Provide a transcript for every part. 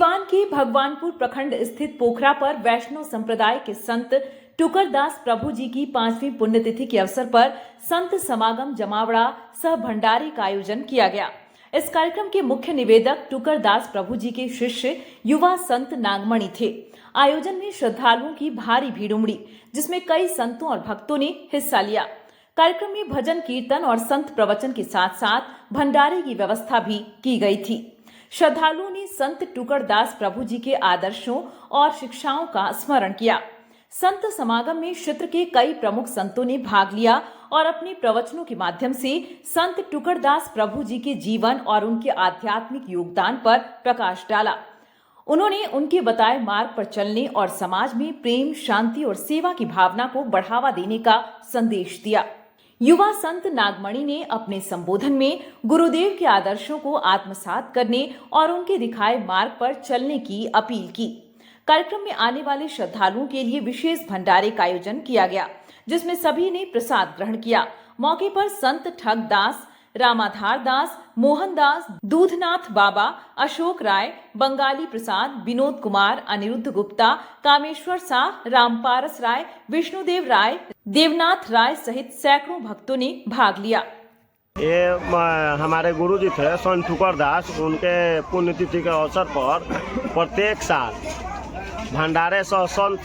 सिवान के भगवानपुर प्रखंड स्थित पोखरा पर वैष्णव संप्रदाय के संत टुकरदास प्रभु जी की 5वीं पुण्यतिथि के अवसर पर संत समागम जमावड़ा सह भंडारे का आयोजन किया गया। इस कार्यक्रम के मुख्य निवेदक टुकरदास प्रभु जी के शिष्य युवा संत नागमणि थे। आयोजन में श्रद्धालुओं की भारी भीड़ उमड़ी, जिसमें कई संतों और भक्तों ने हिस्सा लिया। कार्यक्रम में भजन कीर्तन और संत प्रवचन के साथ साथ भंडारे की व्यवस्था भी की गई थी। श्रद्धालुओं ने संत टुकरदास प्रभु जी के आदर्शों और शिक्षाओं का स्मरण किया। संत समागम में क्षेत्र के कई प्रमुख संतों ने भाग लिया और अपने प्रवचनों के माध्यम से संत टुकरदास प्रभु जी के जीवन और उनके आध्यात्मिक योगदान पर प्रकाश डाला। उन्होंने उनके बताए मार्ग पर चलने और समाज में प्रेम, शांति और सेवा की भावना को बढ़ावा देने का संदेश दिया। युवा संत नागमणि ने अपने संबोधन में गुरुदेव के आदर्शों को आत्मसात करने और उनके दिखाए मार्ग पर चलने की अपील की। कार्यक्रम में आने वाले श्रद्धालुओं के लिए विशेष भंडारे का आयोजन किया गया, जिसमें सभी ने प्रसाद ग्रहण किया। मौके पर संत ठगदास, रामाधार दास, मोहन दास, दूधनाथ बाबा, अशोक राय, बंगाली प्रसाद, विनोद कुमार, अनिरुद्ध गुप्ता, कामेश्वर शाह, रामपारस राय, विष्णुदेव राय, देवनाथ राय सहित सैकड़ों भक्तों ने भाग लिया। ये हमारे गुरु जी थे संत टुकरदास, उनके पुण्यतिथि के अवसर पर प्रत्येक साल भंडारे सह संत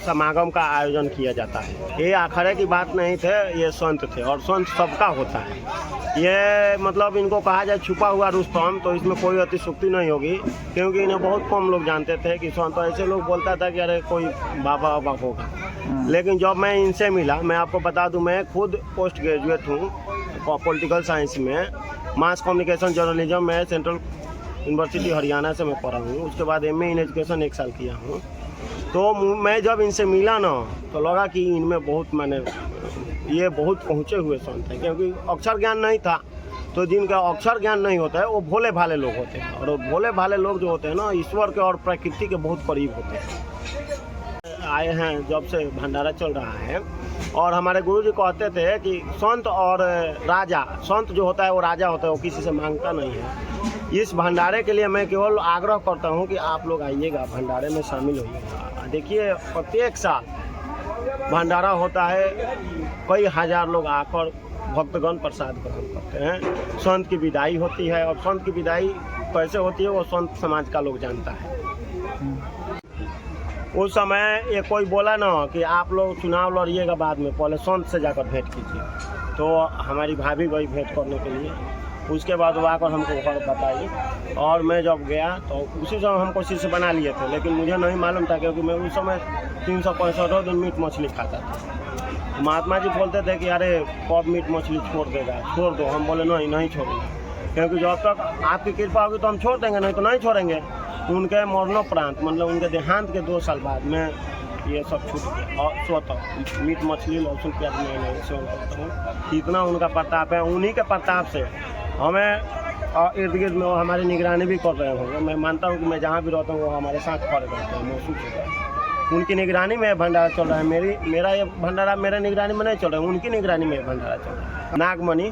समागम का आयोजन किया जाता है। ये आखड़े की बात नहीं थे, ये संत थे और संत सबका होता है। ये मतलब इनको कहा जाए छुपा हुआ रुस्तम, तो इसमें कोई अतिशुक्ति नहीं होगी, क्योंकि इन्हें बहुत कम लोग जानते थे कि संत। ऐसे लोग बोलता था कि अरे कोई बाबा बाबा होगा, लेकिन जब मैं इनसे मिला, मैं आपको बता दूं, मैं खुद पोस्ट ग्रेजुएट हूँ पॉलिटिकल साइंस में, मास कम्युनिकेशन जर्नलिज्म में सेंट्रल यूनिवर्सिटी हरियाणा से मैं पढ़ा हूँ। उसके बाद एमए इन एजुकेशन 1 साल किया हूँ। तो मैं जब इनसे मिला ना, तो लगा कि इनमें बहुत ये बहुत पहुँचे हुए संत हैं, क्योंकि अक्षर ज्ञान नहीं था। तो जिनका अक्षर ज्ञान नहीं होता है वो भोले भाले लोग होते हैं, और भोले भाले लोग जो होते हैं ना, ईश्वर के और प्रकृति के बहुत करीब होते हैं। आए हैं जब से भंडारा चल रहा है, और हमारे गुरु जी कहते थे कि संत और राजा, संत जो होता है वो राजा होता है, वो किसी से मांगता नहीं है। इस भंडारे के लिए मैं केवल आग्रह करता हूं कि आप लोग आइएगा, भंडारे में शामिल होइएगा। देखिए, प्रत्येक साल भंडारा होता है, कई हजार लोग आकर भक्तगण प्रसाद ग्रहण करते हैं। संत की विदाई होती है, और संत की विदाई कैसे होती है वो संत समाज का लोग जानता है। उस समय ये कोई बोला ना कि आप लोग चुनाव लड़िएगा बाद में, पहले संत से जाकर भेंट कीजिए। तो हमारी भाभी गई भेंट करने के लिए, उसके बाद वो आकर हमको बताई, और मैं जब गया तो उसी समय हमको शिष्य बना लिए थे। लेकिन मुझे नहीं मालूम था, क्योंकि मैं उस समय 365 दिन मीट मछली खाता था। महात्मा जी बोलते थे कि अरे कब मीट मछली छोड़ देगा, छोड़ दो। हम बोले नहीं छोड़ेंगे, क्योंकि जब तक आपकी कृपा होगी तो हम छोड़ देंगे, नहीं तो नहीं छोड़ेंगे। उनके मरणोपरांत, मतलब उनके देहांत के 2 साल बाद में ये सब छूट गया, और स्वतः मीट मछली लहसुन प्याज मैं नहीं सेवन करता हूँ। इतना उनका प्रताप है। उन्हीं के प्रताप से हमें इर्द गिर्द में वो हमारी निगरानी भी कर रहे होंगे। मैं मानता हूँ कि मैं जहाँ भी रहता हूँ वो हमारे साथ खड़े रहते हैं, महसूस होता है। उनकी निगरानी में भंडारा चल रहा है। मेरा ये भंडारा मेरे निगरानी में नहीं चल रहा है, उनकी निगरानी में भंडारा चल रहा है। नागमणि